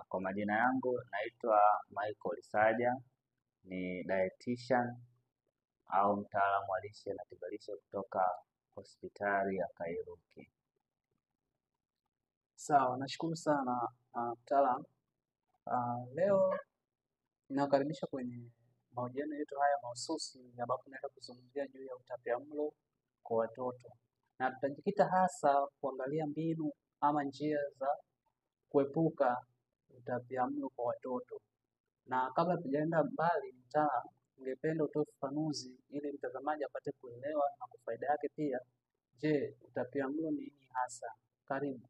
Kwa majina yangu naitwa Michael Saja, ni dietitian au mtaalamu wa lishe na tiba lishe kutoka hospitali ya Kairuki. Sawa, nashukuru sana mtaalamu. Leo ninakaribisha kwenye mahojiano yetu haya mahususi ambapo tunaenda kuzungumzia juu ya utapiamlo kwa watoto, na tutajikita hasa kuangalia mbinu ama njia za kuepuka utapiamlo kwa watoto. Na kabla tujaenda mbali, mtaalamu, ningependa utoe ufafanuzi ili mtazamaji apate kuelewa na kwa faida yake pia. Je, utapiamlo ni nini hasa? Karibu.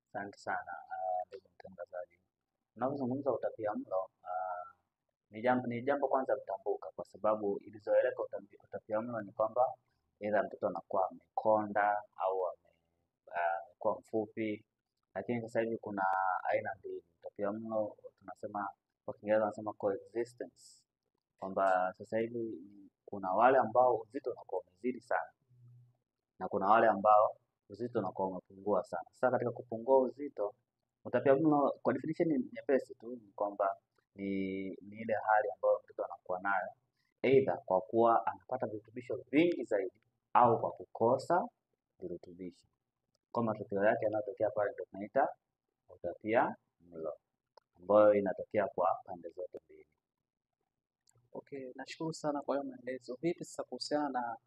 Asante sana ndugu mtangazaji. Unapozungumza utapiamlo ni jambo kwanza kutambuka, kwa sababu ilizoeleka utapiamlo ni kwamba aidha mtoto anakuwa amekonda au amekuwa mfupi, lakini sasa hivi kuna aina mbili utapiamlo. Tunasema kwa Kiingereza wanasema coexistence, kwamba sasa hivi kuna wale ambao uzito unakuwa umezidi sana na kuna wale ambao uzito unakuwa umepungua sana. Sasa katika kupungua uzito, utapiamlo kwa definition ni nyepesi tu, ni kwamba ni ile hali ambayo mtoto anakuwa nayo aidha kwa kuwa anapata virutubisho vingi zaidi au kwa kukosa virutubisho. Kwa matokeo yake yanayotokea pale ndio tunaita utapiamlo, ambayo inatokea kwa pande zote mbili. Okay, nashukuru sana kwa hayo maelezo. Vipi sasa kuhusiana na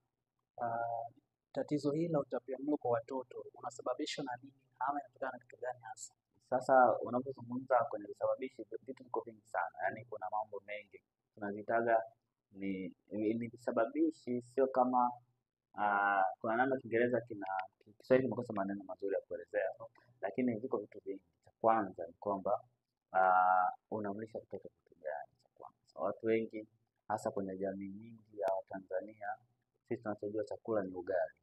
tatizo hili la utapiamlo kwa watoto, unasababishwa na nini ama inatokana na kitu gani hasa? Sasa unapozungumza kwenye visababishi, vitu viko vingi sana, yaani kuna mambo mengi tunavitaga ni visababishi, sio kama kuna namna Kiingereza Kiswahili kimekosa maneno mazuri ya kuelezea, lakini viko vitu vingi. Cha kwanza ni kwamba unamlisha mtoto kitu gani? Cha kwanza, watu wengi hasa kwenye jamii nyingi ya Tanzania, sisi tunachojua chakula ni ugali.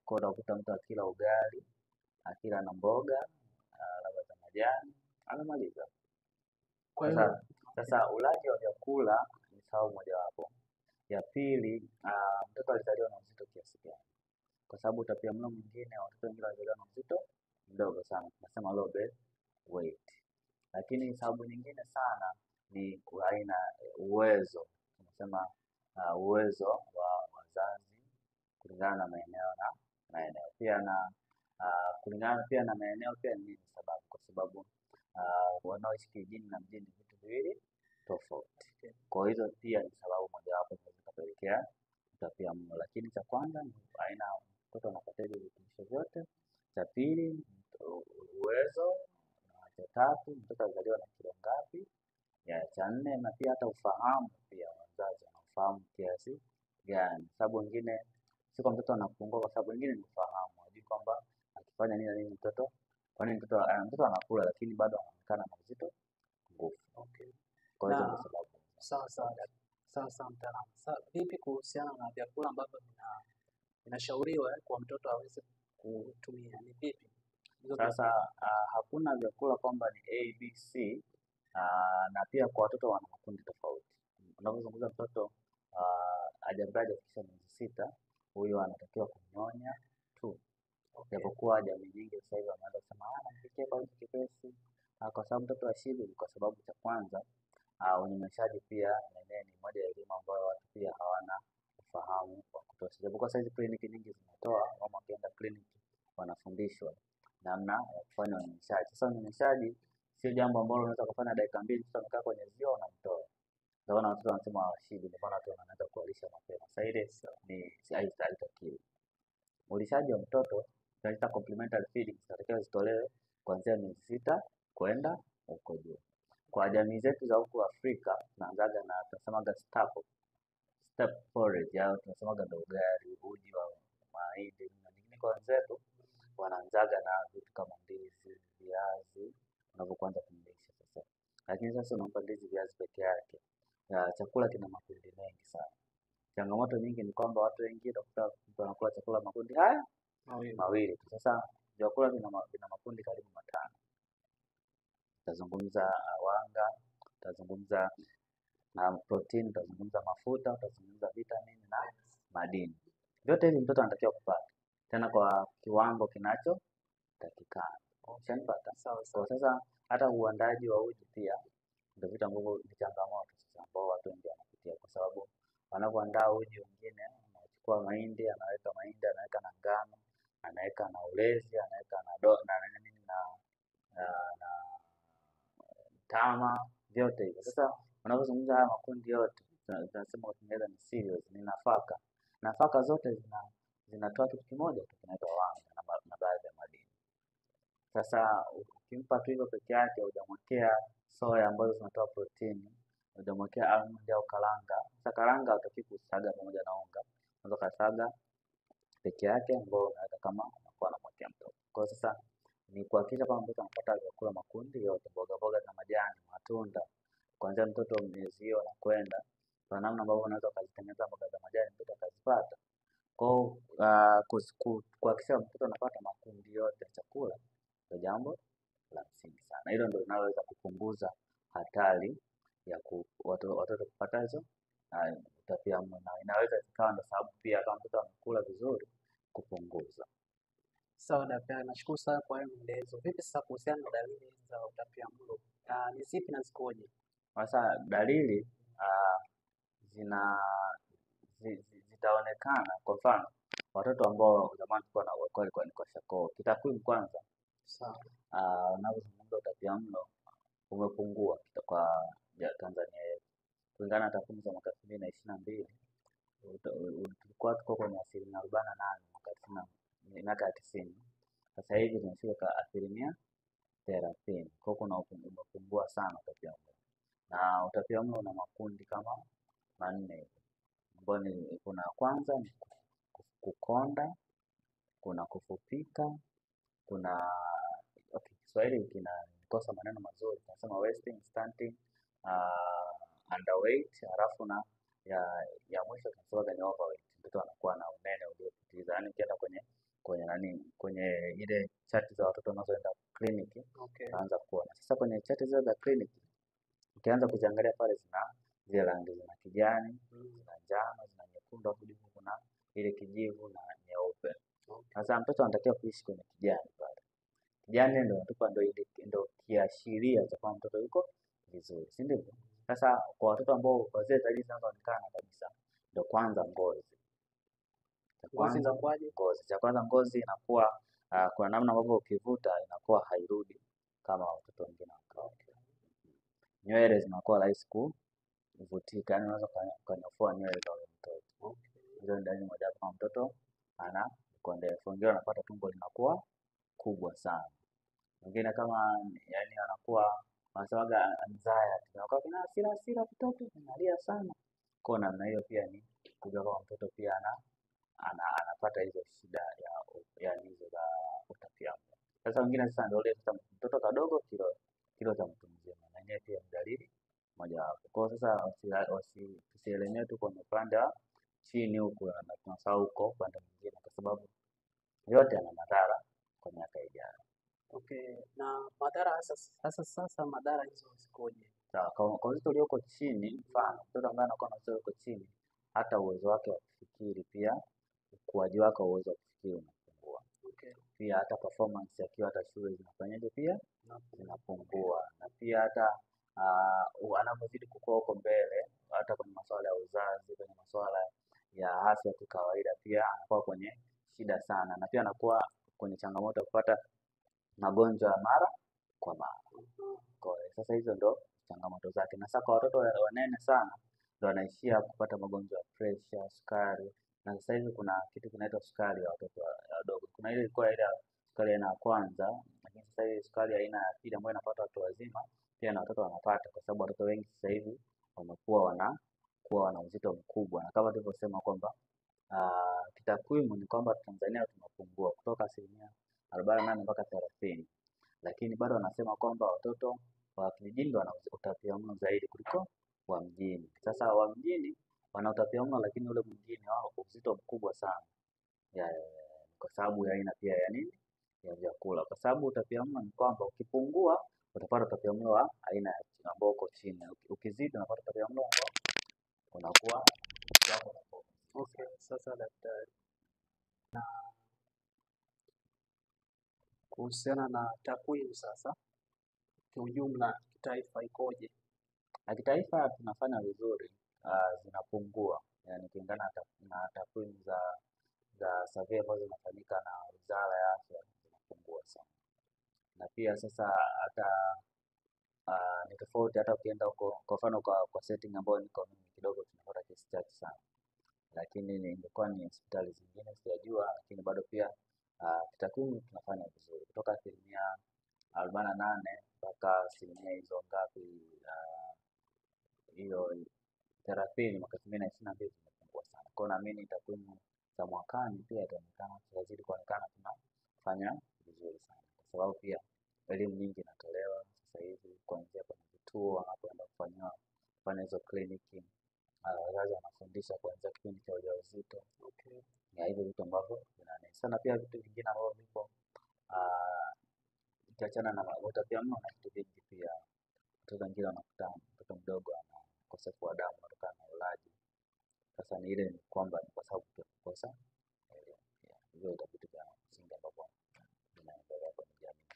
Kwa hiyo utakuta mtu akila ugali, akila na mboga labda za majani, anamaliza. Kwa hiyo Sasa ulaji wa vyakula ni sababu mojawapo. Ya pili, mtoto alizaliwa na uzito kiasi gani? Kwa sababu utapiamlo mwingine watoto wengine walizaliwa na uzito mdogo sana, tunasema low birth weight. Lakini sababu nyingine sana ni aina uwezo, tunasema uwezo wa wazazi kulingana na maeneo pia, na kulingana pia na maeneo pia ni sababu, kwa sababu wanaoishi kijijini na mjini vitu viwili tofauti. Kwa hizo pia ni sababu mojawapo inaweza kupelekea utapiamlo. Lakini cha kwanza ni aina mtoto anapata virutubisho vyote, cha pili uwezo, na cha tatu mtoto alizaliwa na kilo ngapi, cha nne na pia hata ufahamu pia, wazazi wanafahamu kiasi gani. Sababu nyingine si kwa mtoto anapungua, kwa sababu nyingine ni ufahamu, hajui kwamba akifanya nini na nini mtoto, kwa nini mtoto anakula lakini bado anaonekana na uzito nguvu. okay. Kwa hiyo ndio sababu. Sawa mtaalamu. Sasa vipi kuhusiana na vyakula ambavyo vinashauriwa kwa mtoto aweze kutumia, ni vipi? Sasa hakuna vyakula kwamba ni ABC, na pia kwa watoto wana makundi tofauti. Unapozungumza mtoto hajabaja kisha miezi 6, huyo anatakiwa kunyonya tu. Japokuwa jamii nyingi sasa hivi wameanza kusema mpikie kwa hiyo kipesi, kwa sababu mtoto ashibe. Kwa sababu cha kwanza unyonyeshaji pia ni moja ya elimu ambayo watu pia hawana ufahamu wa kutosha. Japokuwa sasa hizi kliniki nyingi zinatoa, mama akienda kliniki wanafundishwa namna ya kufanya unyonyeshaji. Sasa unyonyeshaji sio jambo ambalo unaweza kufanya dakika 2 mtoto amekaa kwenye ziwa na mtoa. Ndio maana watoto wanasema hawashibi, ndio maana watu wanaanza kuwalisha mapema. Sasa ile ni haitakiwi. Ulishaji wa mtoto tunaita complementary feeding, zinatakiwa zitolewe kuanzia miezi 6 kwenda huko juu. Kwa jamii zetu za huko Afrika tunaanzaga na tunasemaga step porridge, au tunasemaga ndo ugali, uji wa mahindi na nyingine. Kwa wenzetu wanaanzaga na vitu kama ndizi, viazi unavyoanza kumlisha sasa. Lakini sasa unampa ndizi, viazi peke yake, chakula kina makundi mengi sana. Changamoto nyingi ni kwamba watu wengi wanakula chakula makundi haya mawili tu. Sasa vyakula vina makundi karibu 5. Tutazungumza wanga, tutazungumza protein, tutazungumza mafuta, tutazungumza vitamini na madini. Vyote hivi mtoto anatakiwa kupata, tena kwa kiwango kinachotakikana. Ushanipata? Sawa Kwa sawa. sasa hata uandaaji wa uji pia ndio vitu ambavyo ni changamoto sasa ambao watu wengi wanapitia, kwa sababu wanapoandaa uji, wengine anachukua mahindi, anaweka na ngano, anaweka na ulezi, anaweka na na tama, vyote hivyo. Sasa unapozungumza haya makundi yote, tunasema kwa Kiingereza ni cereals, ni nafaka. Nafaka zote zinatoa kitu kimoja tu kinaitwa wanga na baadhi ya madini. Sasa ukimpa tu hivyo peke yake, hujamwekea soya ambazo zinatoa protini, hujamwekea almond au karanga. Sasa karanga hutaki kusaga pamoja na unga, unaweza kusaga peke yake, ambao unaweza kama unakuwa unamwekea mtoto. Kwa hiyo sasa ni kuhakikisha kwamba mtoto anapata vyakula makundi yote, mboga mboga za majani, matunda, kuanzia mtoto miezi hiyo na kwenda. Kwa namna ambavyo unaweza ukazitengeneza mboga za majani mtoto akazipata. Kwa hiyo kuhakikisha mtoto anapata makundi yote ya chakula ndio jambo la msingi sana. Hilo ndio linaloweza kupunguza hatari ya watoto kupata hizo utapiamlo, na inaweza ikawa ndio sababu pia kama mtoto amekula vizuri kupunguza. Sawa daktari, nashukuru sana kwa hayo maelezo. Vipi sasa kuhusiana na dalili za utapiamlo? Ni zipi na zikoje? Sasa dalili zitaonekana. Kwa mfano watoto ambao zamani tulikuwa ni kwashakoo, kitakwimu kwanza, Sawa. unapozungumza utapiamlo umepungua kwa Tanzania yetu kulingana na takwimu za mwaka 2022. Tulikuwa tuko kwenye 48% miaka ya 90. Sasa hivi tumefika 30%. Kwa kuna umepungua sana utapiamlo, na utapiamlo una makundi kama manne, ambayo ni kuna kwanza ni kukonda, kuna kufupika, kuna Kiswahili kinakosa maneno mazuri, tunasema wasting, stunting, underweight, halafu na ya mwisho tunasema ni overweight. Mtoto anakuwa na unene uliopitiliza. Yaani ukienda kwenye ile chati za watoto wanazoenda kliniki, unaanza kuona. Sasa kwenye chati zile za kliniki ukianza kuziangalia pale, zile rangi, zina kijani, zina njano, zina nyekundu, hapo juu kuna ile kijivu na nyeupe. Sasa mtoto anatakiwa kuishi kwenye kijani pale. Kijani ndio kiashiria cha kwamba mtoto yuko vizuri, si ndivyo? Sasa kwa watoto ambao kwa zile dalili zinazoonekana kabisa, ndio kwanza ngozi. Cha kwanza ngozi inakuwa kuna namna ambavyo ukivuta inakuwa hairudi kama watoto wengine wa kawaida. Nywele zinakuwa rahisi kuvutika, yaani unaweza kunyofua nywele za mtoto. Hizo ni dalili moja kama mtoto ana kondefu. Wengine wanapata tumbo linakuwa kubwa sana. Wengine kama yani anakuwa wanasemaga anxiety, anakuwa kuna hasira mtoto analia sana. Kwa namna hiyo pia ni kujua kama mtoto pia anapata hizo shida ya hizo za utapiamlo. Sasa wengine sasa ndio ile mtoto kadogo kilo za mtu mzima, na yenyewe pia ni dalili moja wapo. Kwa sasa tusielemewe tu kwenye upande wa chini huko na tunasahau huko upande mwingine, kwa sababu yote yana madhara kwa miaka ijayo. Na madhara sasa madhara hizo zikoje? Sawa, kwa uzito ulioko chini, mfano mtoto ambaye anakuwa na uzito ulioko chini, hata uwezo wake wa kufikiri pia, ukuaji wake wa uwezo wa kufikiri unapungua. Pia hata performance akiwa hata shule zinafanyaje pia zinapungua, na pia hata anapozidi kukua huko mbele, hata kwenye masuala ya uzazi, kwenye masuala ya afya tu kawaida, pia anakuwa kwenye shida sana, na pia anakuwa kwenye changamoto ya kupata magonjwa ya mara kwa mara. Kwa sasa hizo ndo changamoto zake. Na sasa kwa watoto wanene sana ndio wanaishia kupata magonjwa ya pressure, sukari. Na sasa hivi kuna kitu kinaitwa sukari ya watoto wadogo. Kuna ile ilikuwa ile sukari aina ya kwanza, lakini sasa hivi sukari aina ya pili ambayo inapata watu wazima pia na watoto wanapata, kwa sababu watoto wengi sasa hivi wamekuwa wana uzito mkubwa. Na kama tulivyosema kwamba kitakwimu ni kwamba Tanzania tunapungua kutoka 48 mpaka 30, lakini bado wanasema kwamba watoto wa kijijini wana utapiamlo zaidi kuliko wa mjini. Sasa wa mjini wana utapiamlo, lakini ule mwingine wao uzito mkubwa sana kwa sababu ya aina pia ya nini ya vyakula. Kwa sababu utapiamlo ni kwamba ukipungua utapata utapiamlo wa aina ambao uko chini, ukizidi unapata utapiamlo ambao unakuwa sasa daktari, kuhusiana na takwimu sasa, kiujumla kitaifa ikoje? Kitaifa tunafanya vizuri, zinapungua, yani kulingana na takwimu za survey ambazo zinafanyika na Wizara ya Afya zinapungua sana, na pia sasa hata ni tofauti hata ukienda huko, kwa mfano kwa setting ambayo niko mimi kidogo tunapata kesi chache sana, lakini ingekuwa ni hospitali zingine sijajua, lakini bado pia takwimu tunafanya vizuri kutoka 48% mpaka asilimia hizo ngapi, hiyo 30 mwaka 2022 zimepungua sana. Kwa hiyo naamini takwimu za mwakani pia itaonekana, tutazidi kuonekana tunafanya vizuri sana, kwa sababu pia elimu nyingi inatolewa sasa hivi kuanzia kwenye vituo wanapoenda kufanya hizo kliniki. Wazazi wanafundisha kuanzia kipindi cha ujauzito. Okay. Ya hivyo vitu ambavyo vinanesa sana, pia vitu vingine ambavyo vipo ukiachana na utapiamlo na vitu vingi pia, watoto wengine wanakuta mtoto mdogo ana ukosefu wa damu kutokana na ulaji. Sasa ni ile ni kwamba ni kwa sababu ya kukosa hivyo ndio vitu vya msingi ambavyo vinaendelea kwenye jamii.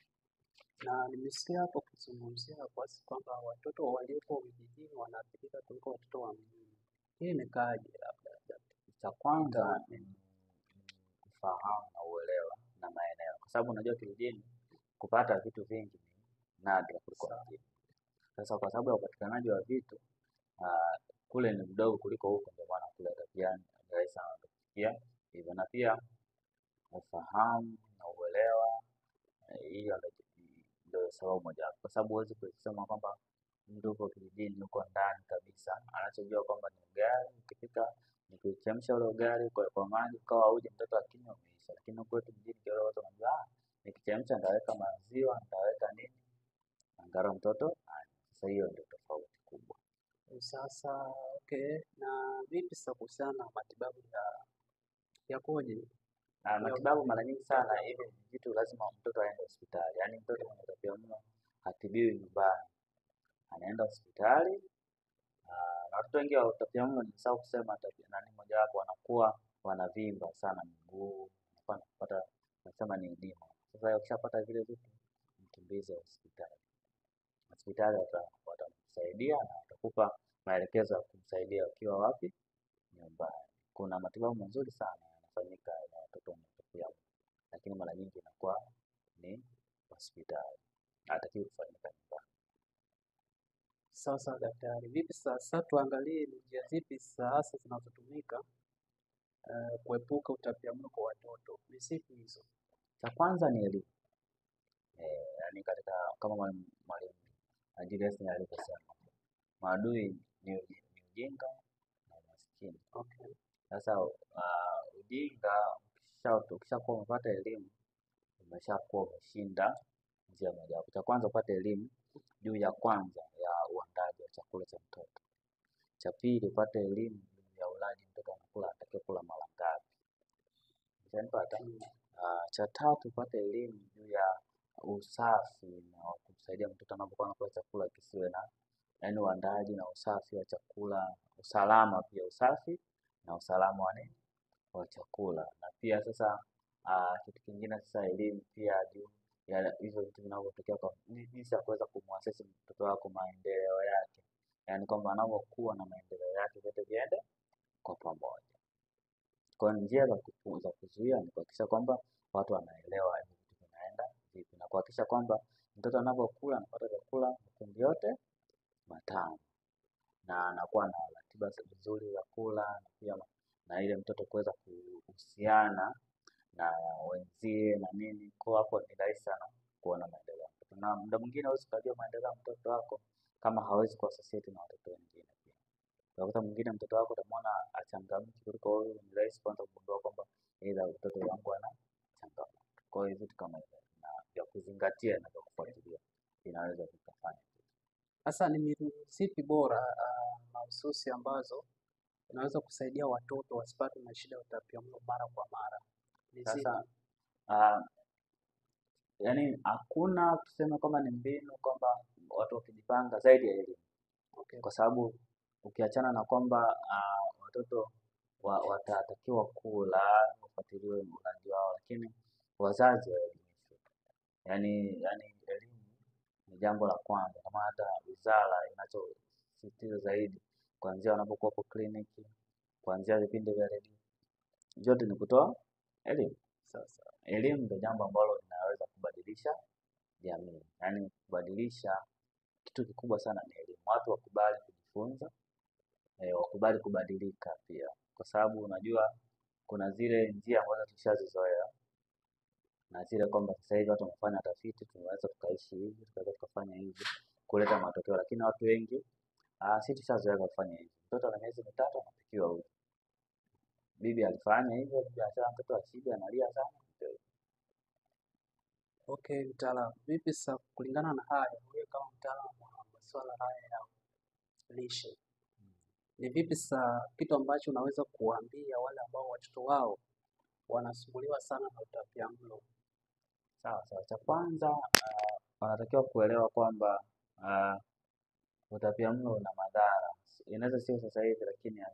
Na nimesikia hapo kuzungumzia kwamba watoto waliopo vijijini wanaathirika kuliko watoto wa mjini. Hii imekaaje? Labda cha kwanza ni kufahamu na uelewa na maeneo, kwa sababu unajua kijijini kupata vitu vingi ni nadra kuliko mjini. Sasa kwa sababu ya upatikanaji wa vitu kule ni mdogo kuliko huko, ndio maana kule tapiani ni rahisi sana kufikia hivyo, na pia ufahamu na uelewa, hiyo ndio sababu moja, kwa sababu huwezi kusema kwamba mtu uko kijijini uko ndani kabisa anachojua kwamba ni ugali, ukipika ni kuchemsha ule ugali kwa maji kwa uje mtoto akinywa umeisha. Lakini kwetu mjini kidogo watu wanajua nikichemsha nitaweka maziwa nitaweka nini angalau mtoto. Sasa hiyo ndio tofauti kubwa. Sasa okay, na vipi sasa kuhusiana na matibabu yakoje? Matibabu mara nyingi sana hivi vitu lazima mtoto aende hospitali, yaani mtoto mwenye utapiamlo hatibiwi nyumbani, anaenda hospitali. Na watoto wengi wa utapiamlo nisahau kusema moja wapo wanakuwa wanavimba sana miguu, wanapata nasema ni edema. Sasa ukishapata vile vitu mkimbize hospitali. Hospitali watakusaidia na watakupa maelekezo ya kumsaidia ukiwa wapi nyumbani. Kuna matibabu mazuri sana yanafanyika na watoto wenye utapiamlo, lakini mara nyingi inakuwa ni hospitali, hatakiwi kufanyika nyumbani. Sasa daktari, vipi sasa tuangalie ni njia zipi sasa zinazotumika kuepuka utapiamlo kwa watoto? Ni zipi hizo? Cha kwanza ni elimu. Yaani katika kama mwalimu Julius alivyosema, maadui ni ujinga na umaskini. Okay. Sasa ujinga ukishakuwa umepata elimu umeshakuwa umeshinda njia moja. Cha kwanza upate elimu juu ya kwanza ya uandaji wa chakula cha mtoto. Cha pili upate elimu juu ya ulaji mtoto anatakiwa kula mara ngapi. Unanipata? Cha tatu upate elimu juu ya usafi na kumsaidia mtoto anapokuwa anakula chakula kisiwe na yaani uandaaji na usafi wa chakula, usalama pia usafi na usalama wa chakula. Na pia sasa kitu kingine sasa elimu pia juu ya hizo vitu vinavyotokea kwa jinsi ya kuweza kumwasesi mtoto wako maendeleo yake, yaani kwamba anapokuwa na maendeleo yake yote viende kwa pamoja. Kwa njia za kuzuia ni kuhakikisha kwamba watu wanaelewa hivi vitu vinaenda vipi, na kuhakikisha kwamba mtoto anapokula anapata vyakula makundi yote matano na anakuwa na ratiba nzuri za kula, na pia na ile mtoto kuweza kuhusiana na wenzie na nini. Kwa hapo ni rahisi sana kuona maendeleo ya mtoto, na muda mwingine huwezi kujua maendeleo ya mtoto wako kama hawezi kuassociate na watoto wengine. Pia wakati mwingine mtoto wako utamwona achangamki kuliko wewe, ni rahisi kwanza kugundua kwamba aidha mtoto wangu ana changamoto. Kwa hiyo vitu kama hivyo na vya kuzingatia na vya kufuatilia inaweza kufanya. Sasa ni mbinu zipi bora mahususi ambazo inaweza kusaidia watoto wasipate na shida ya utapiamlo mara kwa mara? Sasa yaani hakuna tuseme kwamba ni mbinu kwamba watu wakijipanga zaidi ya elimu. Okay. Kwa sababu ukiachana na kwamba watoto watatakiwa kula wafuatiliwe ulaji wao, lakini wazazi waelimishwe. yani elimu ni jambo la kwanza, kama hata wizara inachosisitiza zaidi kuanzia wanapokuwa kliniki, kuanzia vipindi vya redio, vyote ni kutoa elimu. Sasa elimu ndio jambo ambalo linaweza kubadilisha jamii, yani kubadilisha kitu kikubwa sana ni elimu. Watu wakubali kujifunza, wakubali kubadilika pia, kwa sababu unajua kuna zile njia ambazo tushazizoea na zile kwamba sasa hivi watu wamefanya tafiti, tunaweza tukaishi hivi, tunaweza tukafanya hivi kuleta matokeo, lakini watu wengi si tushazoea kufanya hivi. Mtoto ana miezi mitatu anapikiwa uji, bibi alifanya hivyo, bibi alisema mtoto ashibe analia sana. Okay, mtaalamu, vipi sasa kulingana na haya, wewe kama mtaalamu wa masuala haya ya lishe, ni vipi sasa kitu ambacho unaweza kuambia wale ambao watoto wao wanasumbuliwa sana na utapiamlo? Sawa, cha kwanza wanatakiwa kuelewa kwamba utapiamlo una madhara. Inaweza sio sasa hivi, lakini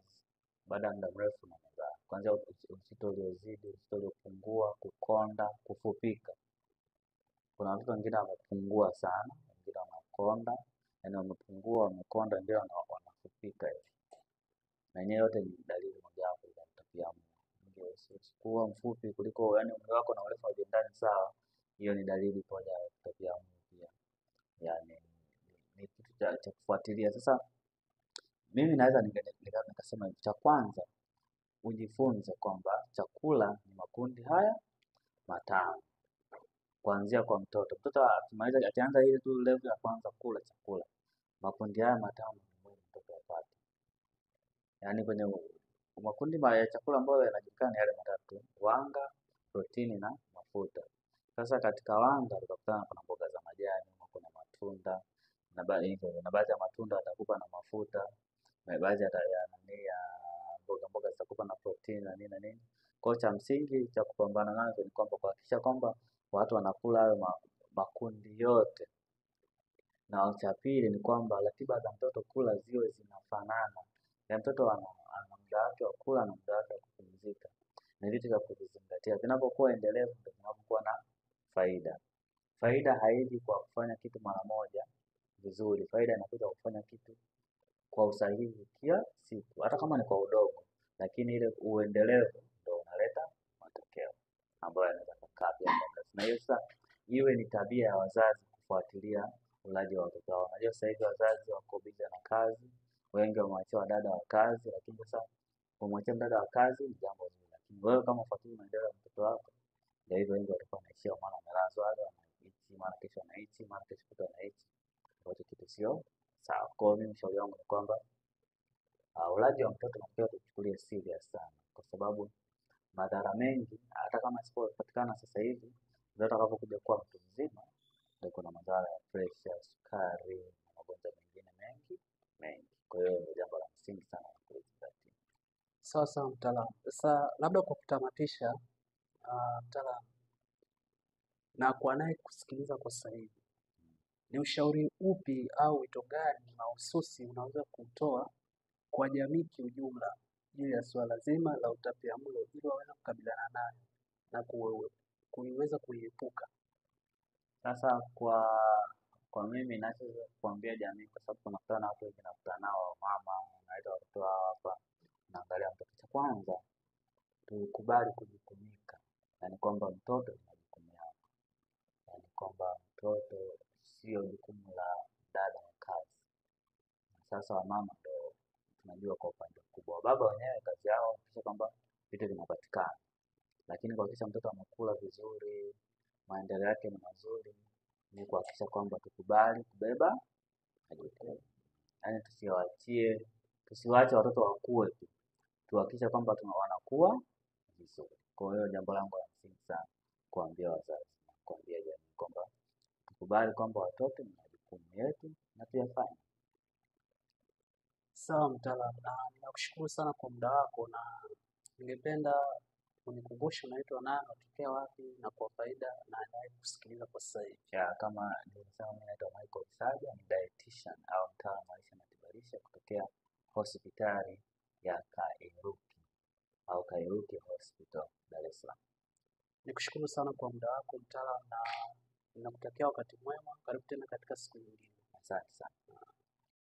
baada ya muda mrefu na madhara. Kwanza uzito uliozidi, uzito uliopungua, kukonda, kufupika. Kuna watoto wengine wamepungua sana, wengine wanakonda, yani wamepungua, wamekonda, ndio wanafupika hivi. Na yenyewe yote ni dalili mojawapo ya utapiamlo. Kuwa mfupi kuliko, yani umri wako na urefu haviendani sawa, hiyo ni dalili moja ya utapiamlo pia. Yani ni kitu cha kufuatilia. Sasa mimi naweza nikasema cha kwanza ujifunze kwamba chakula ni makundi haya matano, kuanzia kwa mtoto. Mtoto akimaliza akianza ile tu level ya kwanza kula chakula, makundi haya matano ni mtoto apate. Yani kwenye makundi ya chakula ambayo yanajulikana yale matatu: wanga, protini na mafuta. Sasa katika wanga utakutana kuna mboga za majani, kuna matunda na baadhi ya matunda yatakupa na mafuta, na baadhi ya mboga zitakupa na protini na nini na nini. Kwa cha msingi cha kupambana nayo ni kwamba kuhakikisha kwamba watu wanakula hayo makundi yote. Na cha pili ni kwamba ratiba za mtoto kula ziwe zinafanana. Ya mtoto ana muda wake wa kula na muda wake wa kupumzika. Ni vitu vya kuvizingatia. Vinapokuwa endelevu ndio vinapokuwa na faida. Faida haiji kwa kufanya kitu mara moja vizuri. Faida inakuja kufanya kitu kwa usahihi kila siku, hata kama ni kwa udogo, lakini ile uendelevu ndio unaleta matokeo ambayo yanaweza kukaa pia. Na hiyo sasa iwe ni tabia ya wazazi kufuatilia ulaji wa watoto wao. Unajua sasa hivi wazazi wako busy na kazi, wengi wamewachia wadada wa kazi, lakini sasa kumwachia mdada wa kazi ni jambo zuri, lakini wewe kama ufuatilia maendeleo ya mtoto wako, ndio hivyo wengi watakuwa wanaishia mwana amelazwa wale wanaichi, mara kesho anaichi, mara kesho kutwa anaichi, wote kitu sio sawa. Kwa hiyo mimi ushauri wangu ni kwamba ulaji wa mtoto unatakiwa tuchukulie serious sana, kwa sababu madhara mengi hata kama isipopatikana sasa hivi, ndio atakapokuja kuwa mtu mzima ndio kuna madhara ya pressure, sukari na magonjwa mengine mengi. Kwa hiyo ni jambo la msingi sana kulizingatia. Sawa mtaalamu. Sasa labda kwa kutamatisha, mtaalamu, na kwa anaye kusikiliza kwa sasa hivi, ni ushauri upi au wito gani mahususi unaweza kutoa kwa jamii kiujumla juu ya swala zima la utapiamlo ili waweze kukabiliana nayo na kuiweza kuiepuka? Sasa kwa mimi ninachoweza kuambia jamii, kwa sababu tunakutana na watu wengi, nakutana nao mama wanaita watoto wao hapa, naangalia mtoto. Cha kwanza tukubali kujukumika, yani kwamba mtoto ni jukumu lako, yani kwamba mtoto sio jukumu la dada wa kazi. Sasa wamama ndio tunajua kwa upande mkubwa, baba wenyewe kazi yao kuhakikisha kwamba vitu vinapatikana, lakini kuhakikisha mtoto anakula vizuri, maendeleo yake ni mazuri, ni kuhakikisha kwamba tukubali kubeba majukumu. Yani tusiwaache watoto wakue tu, tuhakikisha kwamba wanakuwa vizuri. Kwa hiyo jambo langu la msingi sana kuambia wazazi, kuambia jamii kwamba tukubali kwamba watoto ni majukumu yetu na tuyafanye. Sawa mtaalamu, na ninakushukuru sana kwa muda wako, na ningependa unikumbushe unaitwa nani, unatokea wapi, na kwa faida na anaye kusikiliza kwa sasa hivi. Kama nilisema, mimi naitwa Michael Saja, ni dietitian au mtaalamu wa lishe na tiba lishe kutokea hospitali ya Kairuki au Kairuki Hospital, Dar es Salaam. Nikushukuru sana kwa muda wako mtaalamu, na Ninakutakia wakati mwema, karibu tena katika siku nyingine. Asante sana.